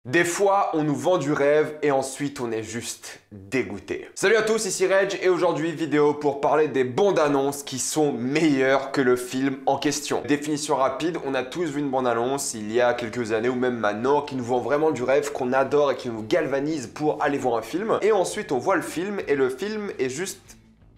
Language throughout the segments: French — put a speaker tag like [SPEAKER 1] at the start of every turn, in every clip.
[SPEAKER 1] Des fois, on nous vend du rêve et ensuite on est juste dégoûté. Salut à tous, ici Reg et aujourd'hui vidéo pour parler des bandes-annonces qui sont meilleures que le film en question. Définition rapide, on a tous vu une bande-annonce il y a quelques années ou même maintenant qui nous vend vraiment du rêve, qu'on adore et qui nous galvanise pour aller voir un film. Et ensuite on voit le film et le film est juste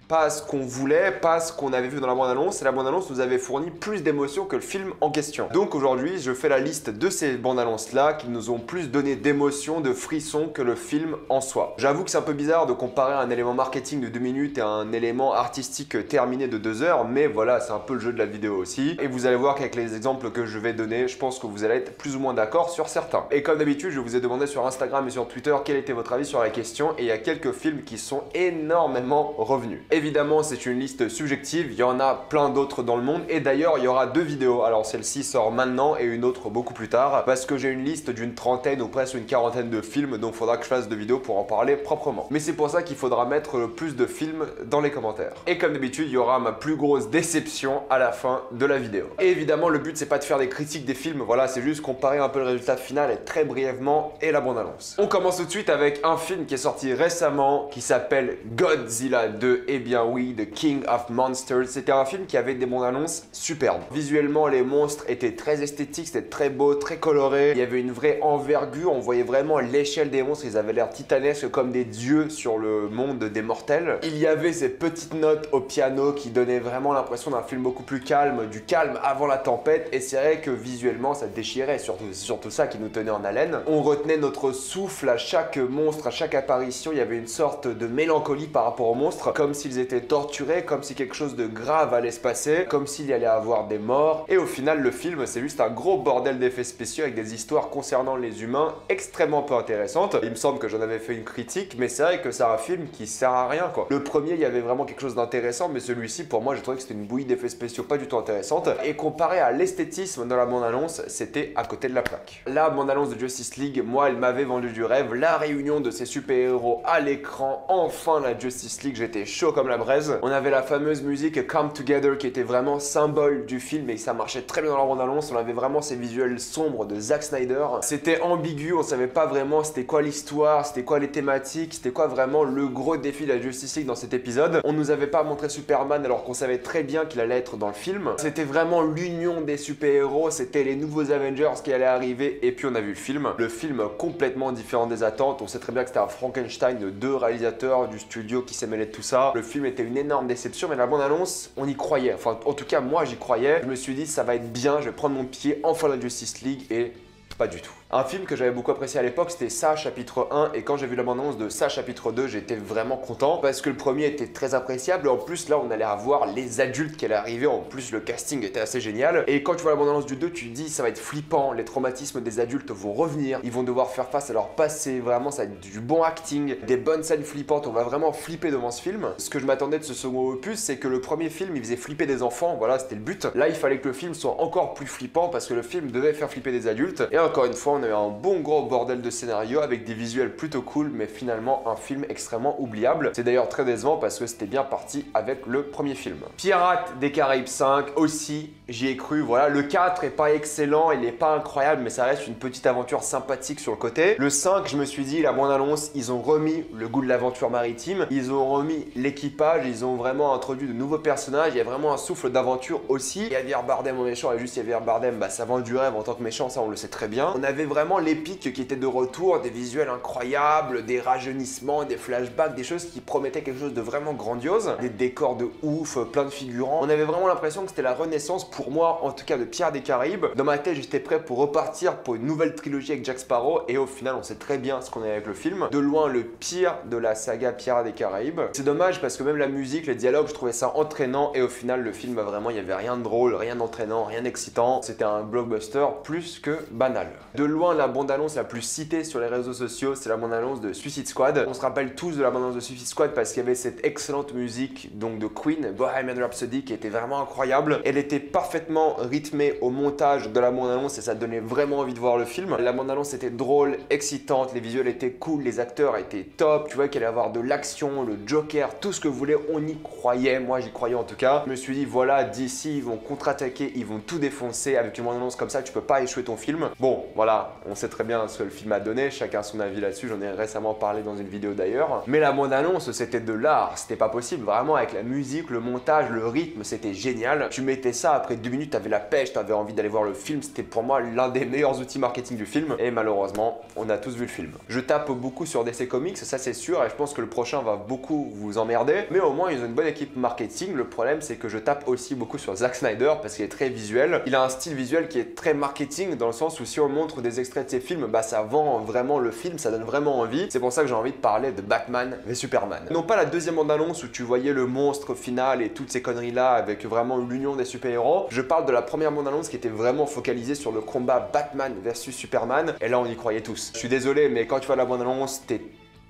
[SPEAKER 1] pas ce qu'on voulait, pas ce qu'on avait vu dans la bande-annonce, et la bande-annonce nous avait fourni plus d'émotions que le film en question. Donc aujourd'hui, je fais la liste de ces bandes-annonces-là qui nous ont plus donné d'émotions, de frissons que le film en soi. J'avoue que c'est un peu bizarre de comparer un élément marketing de 2 minutes et un élément artistique terminé de 2 heures, mais voilà, c'est un peu le jeu de la vidéo aussi. Et vous allez voir qu'avec les exemples que je vais donner, je pense que vous allez être plus ou moins d'accord sur certains. Et comme d'habitude, je vous ai demandé sur Instagram et sur Twitter quel était votre avis sur la question, et il y a quelques films qui sont énormément revenus. Évidemment, c'est une liste subjective, il y en a plein d'autres dans le monde et d'ailleurs il y aura 2 vidéos. Alors celle-ci sort maintenant et une autre beaucoup plus tard parce que j'ai une liste d'une trentaine ou presque une quarantaine de films, donc il faudra que je fasse 2 vidéos pour en parler proprement. Mais c'est pour ça qu'il faudra mettre le plus de films dans les commentaires. Et comme d'habitude, il y aura ma plus grosse déception à la fin de la vidéo. Et évidemment, le but c'est pas de faire des critiques des films, voilà, c'est juste comparer un peu le résultat final et très brièvement et la bande-annonce. On commence tout de suite avec un film qui est sorti récemment qui s'appelle Godzilla 2. Eh bien oui, The King of Monsters. C'était un film qui avait des bandes annonces superbes. Visuellement, les monstres étaient très esthétiques, c'était très beau, très coloré. Il y avait une vraie envergure, on voyait vraiment l'échelle des monstres, ils avaient l'air titanesques comme des dieux sur le monde des mortels. Il y avait ces petites notes au piano qui donnaient vraiment l'impression d'un film beaucoup plus calme, du calme avant la tempête, et c'est vrai que visuellement ça déchirait, c'est surtout ça qui nous tenait en haleine. On retenait notre souffle à chaque monstre, à chaque apparition, il y avait une sorte de mélancolie par rapport aux monstres, comme s'ils étaient torturé, comme si quelque chose de grave allait se passer, comme s'il y allait avoir des morts. Et au final, le film, c'est juste un gros bordel d'effets spéciaux avec des histoires concernant les humains extrêmement peu intéressantes. Il me semble que j'en avais fait une critique, mais c'est vrai que c'est un film qui sert à rien, quoi. Le premier, il y avait vraiment quelque chose d'intéressant, mais celui-ci, pour moi, j'ai trouvé que c'était une bouillie d'effets spéciaux pas du tout intéressante. Et comparé à l'esthétisme dans la bande-annonce, c'était à côté de la plaque. La bande-annonce de Justice League, moi, elle m'avait vendu du rêve. La réunion de ces super-héros à l'écran, enfin la Justice League, j'étais chaud comme la braise. On avait la fameuse musique Come Together qui était vraiment symbole du film et ça marchait très bien dans la bande-annonce. On avait vraiment ces visuels sombres de Zack Snyder. C'était ambigu, on savait pas vraiment c'était quoi l'histoire, c'était quoi les thématiques, c'était quoi vraiment le gros défi de la Justice League dans cet épisode. On nous avait pas montré Superman alors qu'on savait très bien qu'il allait être dans le film. C'était vraiment l'union des super-héros, c'était les nouveaux Avengers qui allaient arriver et puis on a vu le film. Le film complètement différent des attentes. On sait très bien que c'était un Frankenstein de 2 réalisateurs du studio qui s'est mêlé de tout ça. Le film était une énorme déception, mais la bande-annonce, on y croyait. Enfin, en tout cas, moi, j'y croyais. Je me suis dit, ça va être bien, je vais prendre mon pied, enfin la Justice League, et pas du tout. Un film que j'avais beaucoup apprécié à l'époque, c'était Ça chapitre 1, et quand j'ai vu la bande-annonce de Ça chapitre 2, j'étais vraiment content parce que le premier était très appréciable et en plus là on allait avoir les adultes qui allaient arriver, en plus le casting était assez génial et quand tu vois la bande-annonce du 2, tu te dis ça va être flippant, les traumatismes des adultes vont revenir, ils vont devoir faire face à leur passé, vraiment ça va être du bon acting, des bonnes scènes flippantes, on va vraiment flipper devant ce film. Ce que je m'attendais de ce second opus, c'est que le premier film il faisait flipper des enfants, voilà c'était le but. Là il fallait que le film soit encore plus flippant parce que le film devait faire flipper des adultes et encore une fois on a eu un bon gros bordel de scénario avec des visuels plutôt cool mais finalement un film extrêmement oubliable. C'est d'ailleurs très décevant parce que c'était bien parti avec le premier film. Pirates des Caraïbes 5 aussi, j'y ai cru, voilà. Le 4 est pas excellent, il est pas incroyable mais ça reste une petite aventure sympathique sur le côté. Le 5, je me suis dit, la bande-annonce, ils ont remis le goût de l'aventure maritime, ils ont remis l'équipage, ils ont vraiment introduit de nouveaux personnages, il y a vraiment un souffle d'aventure aussi. Il y a Javier Bardem en méchant et juste Javier Bardem, bah ça vend du rêve en tant que méchant, ça on le sait très bien. On avait vraiment l'épique qui était de retour, des visuels incroyables, des rajeunissements, des flashbacks, des choses qui promettaient quelque chose de vraiment grandiose, des décors de ouf, plein de figurants. On avait vraiment l'impression que c'était la renaissance, pour moi en tout cas, de Pirates des Caraïbes. Dans ma tête, j'étais prêt pour repartir pour une nouvelle trilogie avec Jack Sparrow et au final, on sait très bien ce qu'on a avec le film. De loin, le pire de la saga Pirates des Caraïbes. C'est dommage parce que même la musique, les dialogues, je trouvais ça entraînant et au final, le film, vraiment, il n'y avait rien de drôle, rien d'entraînant, rien d'excitant. C'était un blockbuster plus que banal. De loin, la bande-annonce la plus citée sur les réseaux sociaux, c'est la bande-annonce de Suicide Squad. On se rappelle tous de la bande-annonce de Suicide Squad parce qu'il y avait cette excellente musique donc de Queen, Bohemian Rhapsody, qui était vraiment incroyable. Elle était parfaitement rythmée au montage de la bande-annonce et ça donnait vraiment envie de voir le film. La bande-annonce était drôle, excitante, les visuels étaient cool, les acteurs étaient top, tu vois qu'il allait y avoir de l'action, le Joker, tout ce que vous voulez, on y croyait, moi j'y croyais en tout cas. Je me suis dit voilà, d'ici ils vont contre-attaquer, ils vont tout défoncer avec une bande-annonce comme ça, tu peux pas échouer ton film. Bon, voilà, voilà, on sait très bien ce que le film a donné, chacun son avis là-dessus, j'en ai récemment parlé dans une vidéo d'ailleurs. Mais la bande-annonce, c'était de l'art, c'était pas possible, vraiment avec la musique, le montage, le rythme, c'était génial. Tu mettais ça, après 2 minutes, t'avais la pêche, t'avais envie d'aller voir le film, c'était pour moi l'un des meilleurs outils marketing du film, et malheureusement, on a tous vu le film. Je tape beaucoup sur DC Comics, ça c'est sûr, et je pense que le prochain va beaucoup vous emmerder, mais au moins ils ont une bonne équipe marketing. Le problème c'est que je tape aussi beaucoup sur Zack Snyder parce qu'il est très visuel. Il a un style visuel qui est très marketing dans le sens où si on montre des extraits de ses films, bah ça vend vraiment le film, ça donne vraiment envie. C'est pour ça que j'ai envie de parler de Batman v Superman. Non pas la deuxième bande-annonce où tu voyais le monstre final et toutes ces conneries là avec vraiment l'union des super-héros. Je parle de la première bande-annonce qui était vraiment focalisée sur le combat Batman versus Superman, et là on y croyait tous. Je suis désolé, mais quand tu vois la bande-annonce, t'es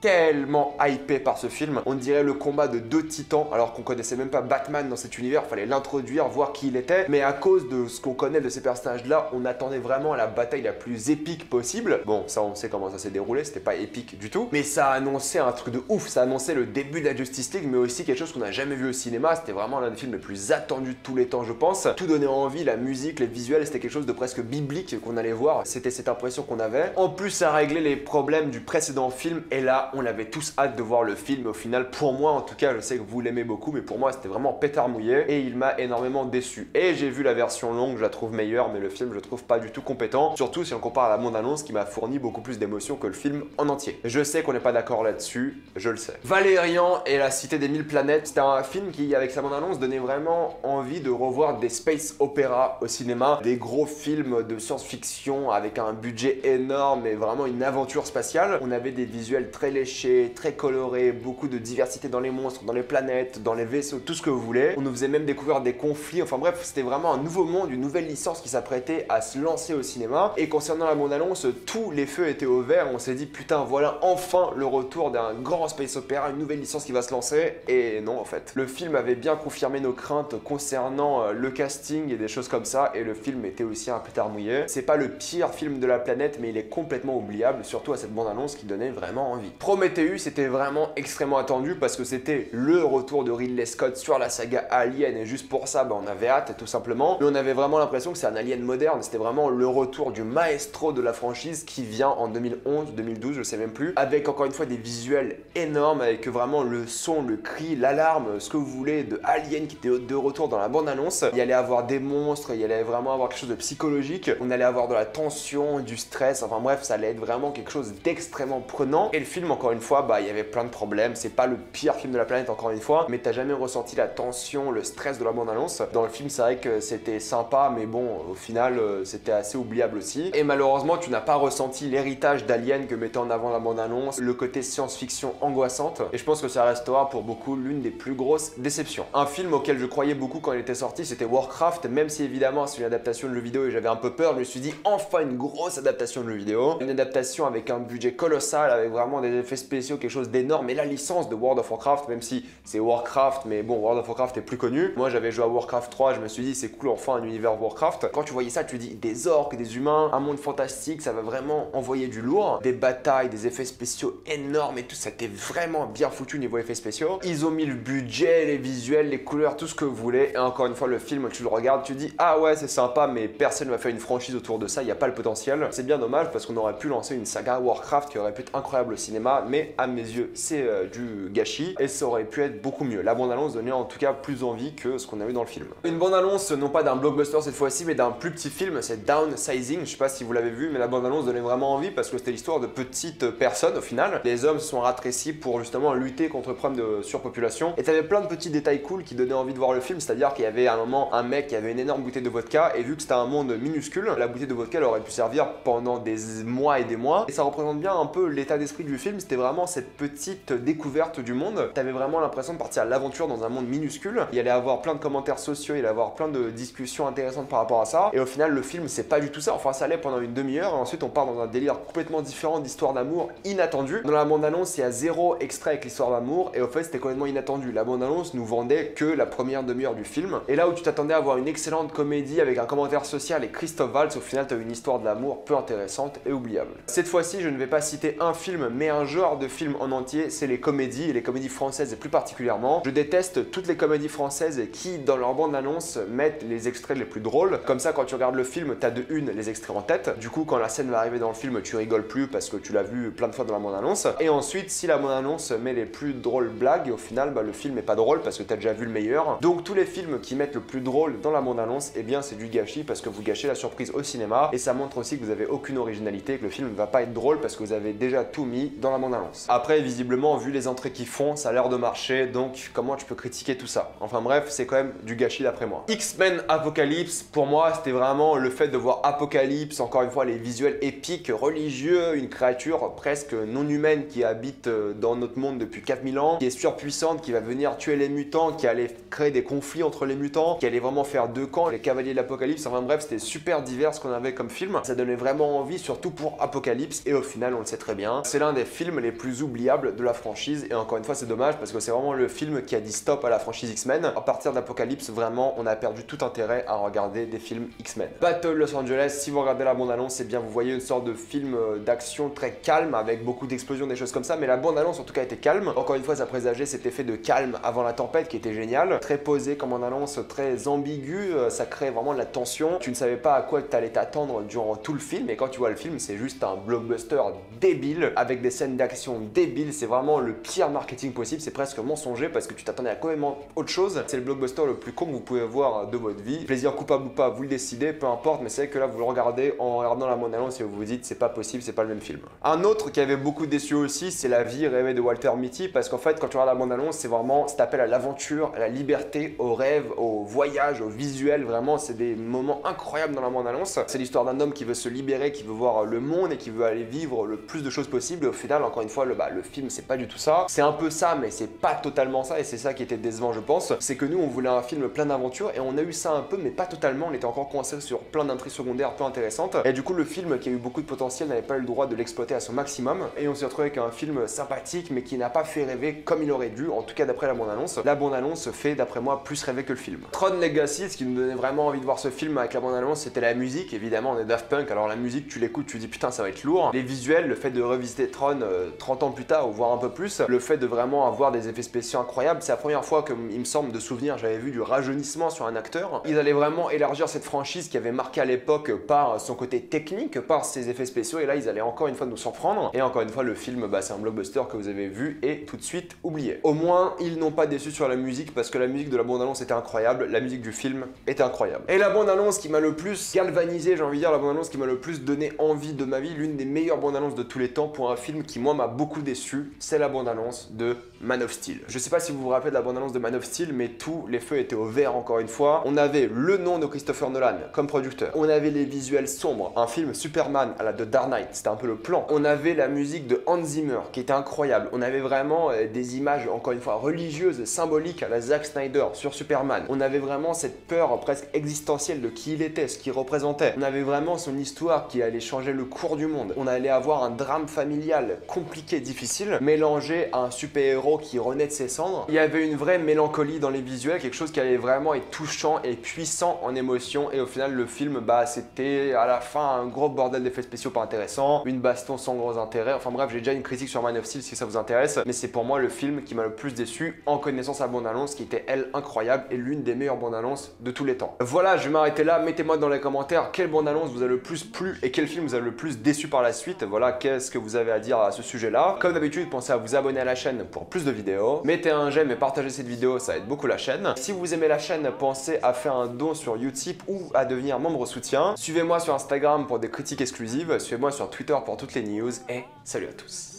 [SPEAKER 1] tellement hypé par ce film. On dirait le combat de 2 titans alors qu'on connaissait même pas Batman dans cet univers, fallait l'introduire, voir qui il était, mais à cause de ce qu'on connaît de ces personnages là, on attendait vraiment la bataille la plus épique possible. Bon, ça on sait comment ça s'est déroulé, c'était pas épique du tout, mais ça annonçait un truc de ouf, ça annonçait le début de la Justice League, mais aussi quelque chose qu'on n'a jamais vu au cinéma. C'était vraiment l'un des films les plus attendus de tous les temps je pense. Tout donnait envie, la musique, les visuels, c'était quelque chose de presque biblique qu'on allait voir, c'était cette impression qu'on avait. En plus ça réglait les problèmes du précédent film, et là on avait tous hâte de voir le film. Au final, pour moi en tout cas, je sais que vous l'aimez beaucoup, mais pour moi c'était vraiment pétard mouillé et il m'a énormément déçu. Et j'ai vu la version longue, je la trouve meilleure, mais le film je le trouve pas du tout compétent, surtout si on compare à la bande-annonce qui m'a fourni beaucoup plus d'émotions que le film en entier. Je sais qu'on n'est pas d'accord là-dessus, je le sais. Valérian et la cité des 1000 planètes, c'était un film qui, avec sa bande-annonce, donnait vraiment envie de revoir des space opéra au cinéma, des gros films de science-fiction avec un budget énorme et vraiment une aventure spatiale. On avait des visuels très léchés, très coloré, beaucoup de diversité dans les monstres, dans les planètes, dans les vaisseaux, tout ce que vous voulez. On nous faisait même découvrir des conflits, enfin bref, c'était vraiment un nouveau monde, une nouvelle licence qui s'apprêtait à se lancer au cinéma. Et concernant la bande-annonce, tous les feux étaient au vert, on s'est dit putain voilà enfin le retour d'un grand space opéra, une nouvelle licence qui va se lancer. Et non en fait. Le film avait bien confirmé nos craintes concernant le casting et des choses comme ça, et le film était aussi un pétard mouillé. C'est pas le pire film de la planète, mais il est complètement oubliable, surtout à cette bande-annonce qui donnait vraiment envie. Prometheus, c'était vraiment extrêmement attendu parce que c'était le retour de Ridley Scott sur la saga Alien, et juste pour ça, bah, on avait hâte tout simplement. Mais on avait vraiment l'impression que c'est un Alien moderne, c'était vraiment le retour du maestro de la franchise qui vient en 2011, 2012, je sais même plus, avec encore une fois des visuels énormes, avec vraiment le son, le cri, l'alarme, ce que vous voulez de Alien qui était de retour dans la bande-annonce. Il y allait avoir des monstres, il y allait vraiment avoir quelque chose de psychologique, on allait avoir de la tension, du stress, enfin bref, ça allait être vraiment quelque chose d'extrêmement prenant. Et le film, encore une fois, bah il y avait plein de problèmes, c'est pas le pire film de la planète encore une fois, mais t'as jamais ressenti la tension, le stress de la bande-annonce. Dans le film c'est vrai que c'était sympa, mais bon au final c'était assez oubliable aussi. Et malheureusement tu n'as pas ressenti l'héritage d'Alien que mettait en avant la bande-annonce, le côté science-fiction angoissante, et je pense que ça restera pour beaucoup l'une des plus grosses déceptions. Un film auquel je croyais beaucoup quand il était sorti, c'était Warcraft, même si évidemment c'est une adaptation de jeu vidéo et j'avais un peu peur, je me suis dit enfin une grosse adaptation de jeu vidéo, une adaptation avec un budget colossal, avec vraiment des effets spéciaux, quelque chose d'énorme. Et la licence de World of Warcraft, même si c'est Warcraft, mais bon, World of Warcraft est plus connu. Moi j'avais joué à Warcraft 3, je me suis dit c'est cool, enfin un univers Warcraft. Quand tu voyais ça, tu dis des orques, des humains, un monde fantastique, ça va vraiment envoyer du lourd, des batailles, des effets spéciaux énormes et tout, ça était vraiment bien foutu niveau effets spéciaux. Ils ont mis le budget, les visuels, les couleurs, tout ce que vous voulez. Et encore une fois, le film, tu le regardes, tu dis ah ouais c'est sympa, mais personne ne va faire une franchise autour de ça, il n'y a pas le potentiel. C'est bien dommage parce qu'on aurait pu lancer une saga Warcraft qui aurait pu être incroyable au cinéma, mais à mes yeux c'est du gâchis et ça aurait pu être beaucoup mieux. La bande-annonce donnait en tout cas plus envie que ce qu'on a eu dans le film. Une bande-annonce non pas d'un blockbuster cette fois-ci, mais d'un plus petit film, c'est Downsizing. Je sais pas si vous l'avez vu, mais la bande-annonce donnait vraiment envie parce que c'était l'histoire de petites personnes au final. Les hommes se sont rétrécis pour justement lutter contre le problème de surpopulation, et t'avais plein de petits détails cool qui donnaient envie de voir le film, c'est-à-dire qu'il y avait à un moment un mec qui avait une énorme bouteille de vodka, et vu que c'était un monde minuscule, la bouteille de vodka elle aurait pu servir pendant des mois et des mois, et ça représente bien un peu l'état d'esprit du film. C'était vraiment cette petite découverte du monde. T'avais vraiment l'impression de partir à l'aventure dans un monde minuscule. Il y allait avoir plein de commentaires sociaux, il allait avoir plein de discussions intéressantes par rapport à ça, et au final le film c'est pas du tout ça. Enfin ça allait pendant une demi-heure, et ensuite on part dans un délire complètement différent d'histoire d'amour inattendu. Dans la bande-annonce il y a 0 extrait avec l'histoire d'amour, et au fait c'était complètement inattendu. La bande-annonce nous vendait que la première demi-heure du film, et là où tu t'attendais à voir une excellente comédie avec un commentaire social et Christophe Waltz, au final t'as une histoire de l'amour peu intéressante et oubliable. Cette fois-ci je ne vais pas citer un film mais un genre de film en entier, c'est les comédies, et les comédies françaises plus particulièrement. Je déteste toutes les comédies françaises qui, dans leur bande-annonce, mettent les extraits les plus drôles. Comme ça, quand tu regardes le film, t'as de une les extraits en tête. Du coup, quand la scène va arriver dans le film, tu rigoles plus parce que tu l'as vu plein de fois dans la bande-annonce. Et ensuite, si la bande-annonce met les plus drôles blagues, au final, le film est pas drôle parce que t'as déjà vu le meilleur. Donc tous les films qui mettent le plus drôle dans la bande-annonce, eh bien c'est du gâchis parce que vous gâchez la surprise au cinéma et ça montre aussi que vous avez aucune originalité, que le film ne va pas être drôle parce que vous avez déjà tout mis dans la bande-annonce. Après, visiblement, vu les entrées qu'ils font, ça a l'air de marcher, donc comment tu peux critiquer tout ça? Enfin bref, c'est quand même du gâchis d'après moi. X-Men Apocalypse, pour moi, c'était vraiment le fait de voir Apocalypse, encore une fois, les visuels épiques, religieux, une créature presque non humaine qui habite dans notre monde depuis 4000 ans, qui est surpuissante, qui va venir tuer les mutants, qui allait créer des conflits entre les mutants, qui allait vraiment faire deux camps, les cavaliers de l'Apocalypse. Enfin bref, c'était super divers ce qu'on avait comme film. Ça donnait vraiment envie, surtout pour Apocalypse, et au final, on le sait très bien, c'est l'un des films les plus oubliables de la franchise, et encore une fois, c'est dommage parce que c'est vraiment le film qui a dit stop à la franchise X-Men. À partir d'Apocalypse, vraiment, on a perdu tout intérêt à regarder des films X-Men. Battle Los Angeles, si vous regardez la bande-annonce, eh bien vous voyez une sorte de film d'action très calme, avec beaucoup d'explosions, des choses comme ça, mais la bande-annonce en tout cas était calme. Encore une fois, ça présageait cet effet de calme avant la tempête qui était génial. Très posé comme bande-annonce, très ambigu, ça crée vraiment de la tension. Tu ne savais pas à quoi tu allais t'attendre durant tout le film, et quand tu vois le film, c'est juste un blockbuster débile, avec des scènes d'action débiles. C'est vraiment le pire marketing possible, c'est presque mensonger parce que tu t'attendais à complètement autre chose. C'est le blockbuster le plus con que vous pouvez voir de votre vie. Plaisir coupable ou pas, vous le décidez, peu importe, mais c'est que là vous le regardez en regardant la bande-annonce et vous vous dites c'est pas possible, c'est pas le même film. Un autre qui avait beaucoup déçu aussi, c'est La vie rêvée de Walter Mitty, parce qu'en fait quand tu regardes la bande-annonce, c'est vraiment cet appel à l'aventure, à la liberté, au rêve, au voyage, au visuel. Vraiment, c'est des moments incroyables dans la bande-annonce. C'est l'histoire d'un homme qui veut se libérer, qui veut voir le monde et qui veut aller vivre le plus de choses possible. Et au final, encore une fois, le film c'est pas du tout ça. C'est un peu ça, mais c'est pas totalement ça, et c'est ça qui était décevant, je pense. C'est que nous on voulait un film plein d'aventures et on a eu ça un peu, mais pas totalement. On était encore coincé sur plein d'intrigues secondaires peu intéressantes, et du coup le film qui a eu beaucoup de potentiel n'avait pas eu le droit de l'exploiter à son maximum, et on s'est retrouvé avec un film sympathique mais qui n'a pas fait rêver comme il aurait dû, en tout cas d'après la bande-annonce. La bande-annonce fait d'après moi plus rêver que le film. Tron Legacy, ce qui nous donnait vraiment envie de voir ce film avec la bande-annonce, c'était la musique. Évidemment on est Daft Punk, alors la musique tu l'écoutes, tu dis putain ça va être lourd. Les visuels, le fait de revisiter Tron 30 ans plus tard ou voire un peu plus, le fait de vraiment avoir des effets spéciaux incroyables, c'est la première fois que il me semble de souvenir j'avais vu du rajeunissement sur un acteur. Ils allaient vraiment élargir cette franchise qui avait marqué à l'époque par son côté technique, par ses effets spéciaux, et là ils allaient encore une fois nous surprendre. Et encore une fois le film c'est un blockbuster que vous avez vu et tout de suite oublié. Au moins ils n'ont pas déçu sur la musique, parce que la musique de la bande-annonce était incroyable, la musique du film était incroyable. Et la bande-annonce qui m'a le plus galvanisé, j'ai envie de dire, la bande-annonce qui m'a le plus donné envie de ma vie, l'une des meilleures bandes-annonces de tous les temps pour un film qui moi m'a beaucoup déçu, c'est la bande-annonce de Man of Steel. Je sais pas si vous vous rappelez de la bande-annonce de Man of Steel, mais tous les feux étaient au vert encore une fois. On avait le nom de Christopher Nolan comme producteur, on avait les visuels sombres, un film Superman à la de Dark Knight, c'était un peu le plan. On avait la musique de Hans Zimmer qui était incroyable, on avait vraiment des images encore une fois religieuses, symboliques à la Zack Snyder sur Superman. On avait vraiment cette peur presque existentielle de qui il était, ce qu'il représentait. On avait vraiment son histoire qui allait changer le cours du monde. On allait avoir un drame familial compliqué, difficile, mélangé à un super-héros qui renaît de ses cendres. Il y avait une vraie mélancolie dans les visuels, quelque chose qui allait vraiment être touchant et puissant en émotion, et au final le film c'était à la fin un gros bordel d'effets spéciaux pas intéressants, une baston sans gros intérêt. Enfin bref, j'ai déjà une critique sur Man of Steel si ça vous intéresse, mais c'est pour moi le film qui m'a le plus déçu en connaissant sa bande-annonce qui était elle incroyable et l'une des meilleures bandes-annonces de tous les temps. Voilà, je vais m'arrêter là. Mettez-moi dans les commentaires quelle bande-annonce vous a le plus plu et quel film vous a le plus déçu par la suite. Voilà, qu'est-ce que vous avez à dire à ce sujet-là. Comme d'habitude, pensez à vous abonner à la chaîne pour plus de vidéos. Mettez un j'aime et partagez cette vidéo, ça aide beaucoup la chaîne. Si vous aimez la chaîne, pensez à faire un don sur Utip ou à devenir membre soutien. Suivez-moi sur Instagram pour des critiques exclusives. Suivez-moi sur Twitter pour toutes les news et salut à tous.